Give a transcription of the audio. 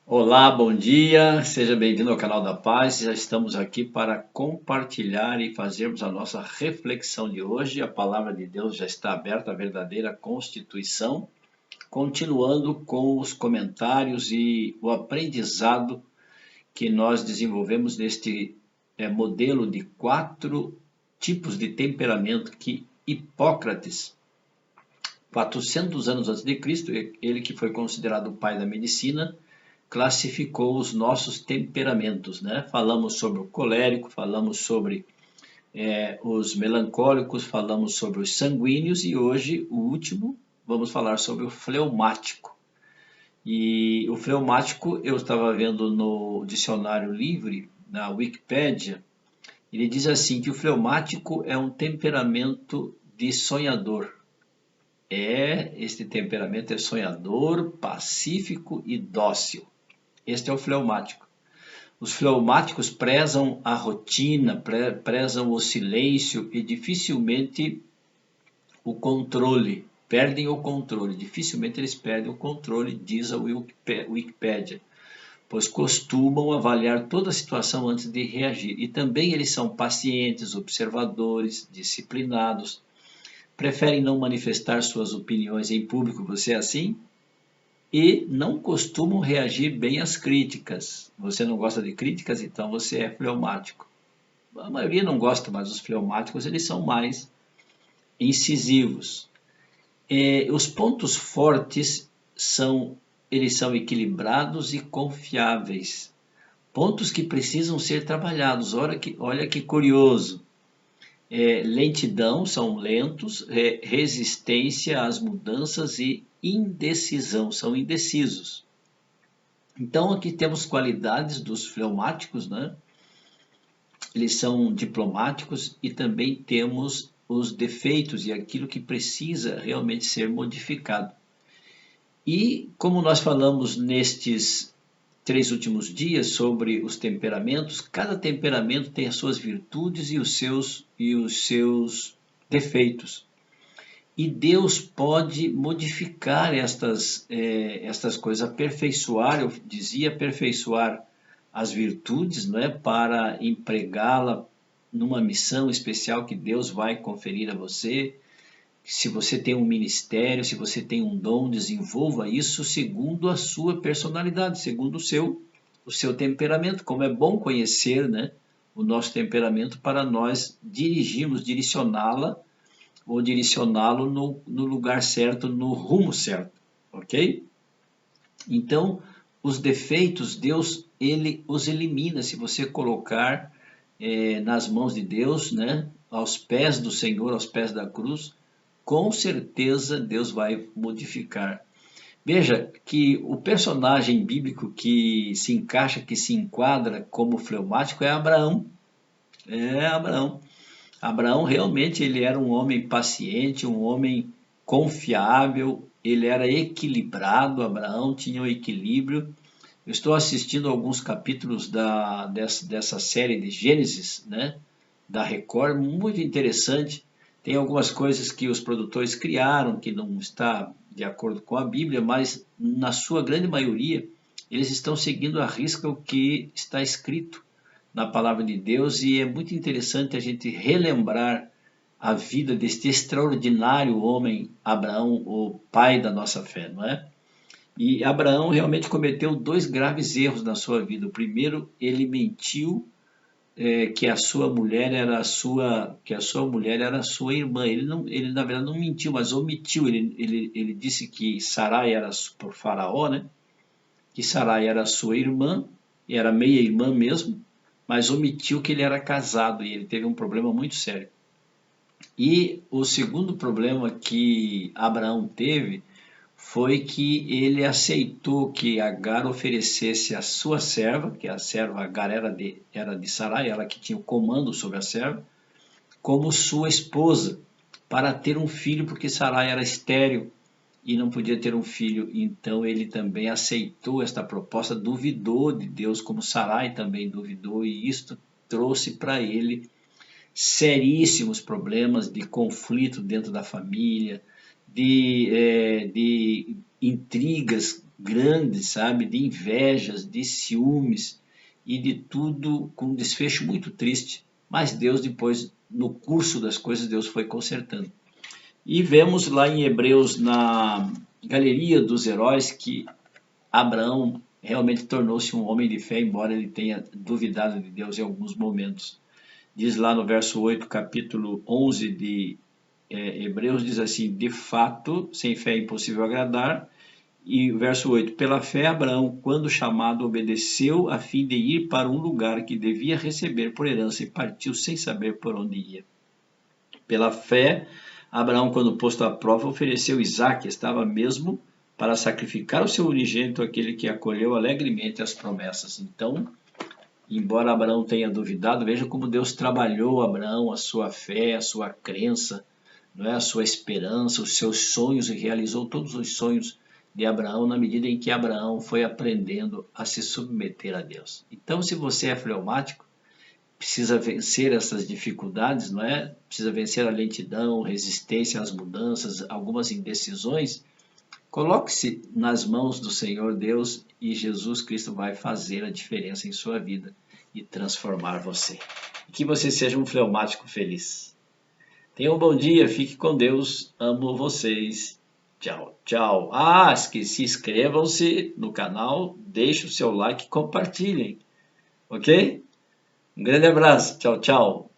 Olá, bom dia, seja bem-vindo ao canal da Paz. Já estamos aqui para compartilhar e fazermos a nossa reflexão de hoje. A palavra de Deus já está aberta, a verdadeira Constituição. Continuando com os comentários e o aprendizado que nós desenvolvemos neste modelo de 4 tipos de temperamento que Hipócrates, 400 anos antes de Cristo, ele que foi considerado o pai da medicina, classificou os nossos temperamentos, né? Falamos sobre o colérico, falamos sobre os melancólicos, falamos sobre os sanguíneos e hoje, o último, vamos falar sobre o fleumático. E o fleumático, eu estava vendo no dicionário livre, na Wikipédia, ele diz assim que o fleumático é um temperamento de sonhador. Este temperamento é sonhador, pacífico e dócil. Este é o fleumático. Os fleumáticos prezam a rotina, prezam o silêncio e dificilmente o controle. Perdem o controle. Dificilmente eles perdem o controle, diz a Wikipédia, pois costumam avaliar toda a situação antes de reagir. E também eles são pacientes, observadores, disciplinados, preferem não manifestar suas opiniões em público. Você é assim? E não costumam reagir bem às críticas. Você não gosta de críticas, então você é fleumático. A maioria não gosta, mas os fleumáticos eles são mais incisivos. Os pontos fortes eles são equilibrados e confiáveis. Pontos que precisam ser trabalhados. Olha que curioso. Lentidão, são lentos, resistência às mudanças e indecisão, são indecisos. Então aqui temos qualidades dos fleumáticos, né? Eles são diplomáticos e também temos os defeitos e aquilo que precisa realmente ser modificado. E como nós falamos nestes 3 últimos dias sobre os temperamentos, cada temperamento tem as suas virtudes e os seus defeitos. E Deus pode modificar estas coisas, aperfeiçoar, eu dizia, aperfeiçoar as virtudes, não é? Para empregá-la numa missão especial que Deus vai conferir a você. Se você tem um ministério, se você tem um dom, desenvolva isso segundo a sua personalidade, segundo o seu temperamento. Como é bom conhecer, né, o nosso temperamento para nós direcioná-la ou direcioná-lo no lugar certo, no rumo certo, ok? Então, os defeitos, Deus, ele os elimina se você colocar nas mãos de Deus, né, aos pés do Senhor, aos pés da cruz, com certeza Deus vai modificar. Veja que o personagem bíblico que se encaixa, que se enquadra como fleumático é Abraão. É Abraão. Abraão realmente ele era um homem paciente, um homem confiável, ele era equilibrado, Abraão tinha um equilíbrio. Eu estou assistindo alguns capítulos dessa série de Gênesis, né, da Record, muito interessante. Tem algumas coisas que os produtores criaram que não está de acordo com a Bíblia, mas na sua grande maioria eles estão seguindo à risca o que está escrito na palavra de Deus e é muito interessante a gente relembrar a vida deste extraordinário homem Abraão, o pai da nossa fé, não é? E Abraão realmente cometeu 2 graves erros na sua vida. O primeiro, ele mentiu que a sua mulher era a sua irmã. Ele na verdade não mentiu, mas omitiu. Ele disse que Sarai era por Faraó, né? Que Sarai era sua irmã, e era meia-irmã mesmo, mas omitiu que ele era casado e ele teve um problema muito sério. E o segundo problema que Abraão teve foi que ele aceitou que Agar oferecesse a sua serva, que a serva Agar era de Sarai, ela que tinha o comando sobre a serva, como sua esposa, para ter um filho, porque Sarai era estéril e não podia ter um filho. Então ele também aceitou esta proposta, duvidou de Deus, como Sarai também duvidou, e isto trouxe para ele seríssimos problemas de conflito dentro da família, de intrigas grande, sabe, de invejas, de ciúmes e de tudo com um desfecho muito triste. Mas Deus depois, no curso das coisas, Deus foi consertando. E vemos lá em Hebreus, na galeria dos heróis, que Abraão realmente tornou-se um homem de fé, embora ele tenha duvidado de Deus em alguns momentos. Diz lá no verso 8, capítulo 11 de Hebreus, diz assim: de fato, sem fé é impossível agradar. E verso 8: pela fé, Abraão, quando chamado, obedeceu a fim de ir para um lugar que devia receber por herança e partiu sem saber por onde ia. Pela fé, Abraão, quando posto à prova, ofereceu Isaque, estava mesmo para sacrificar o seu unigênito, aquele que acolheu alegremente as promessas. Então, embora Abraão tenha duvidado, veja como Deus trabalhou Abraão, a sua fé, a sua crença, não é? A sua esperança, os seus sonhos, e realizou todos os sonhos de Abraão na medida em que Abraão foi aprendendo a se submeter a Deus. Então, se você é fleumático, precisa vencer essas dificuldades, não é? Precisa vencer a lentidão, resistência às mudanças, algumas indecisões. Coloque-se nas mãos do Senhor Deus e Jesus Cristo vai fazer a diferença em sua vida e transformar você. E que você seja um fleumático feliz. Tenha um bom dia, fique com Deus, amo vocês. Tchau, tchau. Ah, esqueci, inscrevam-se no canal, deixem o seu like e compartilhem, ok? Um grande abraço, tchau, tchau.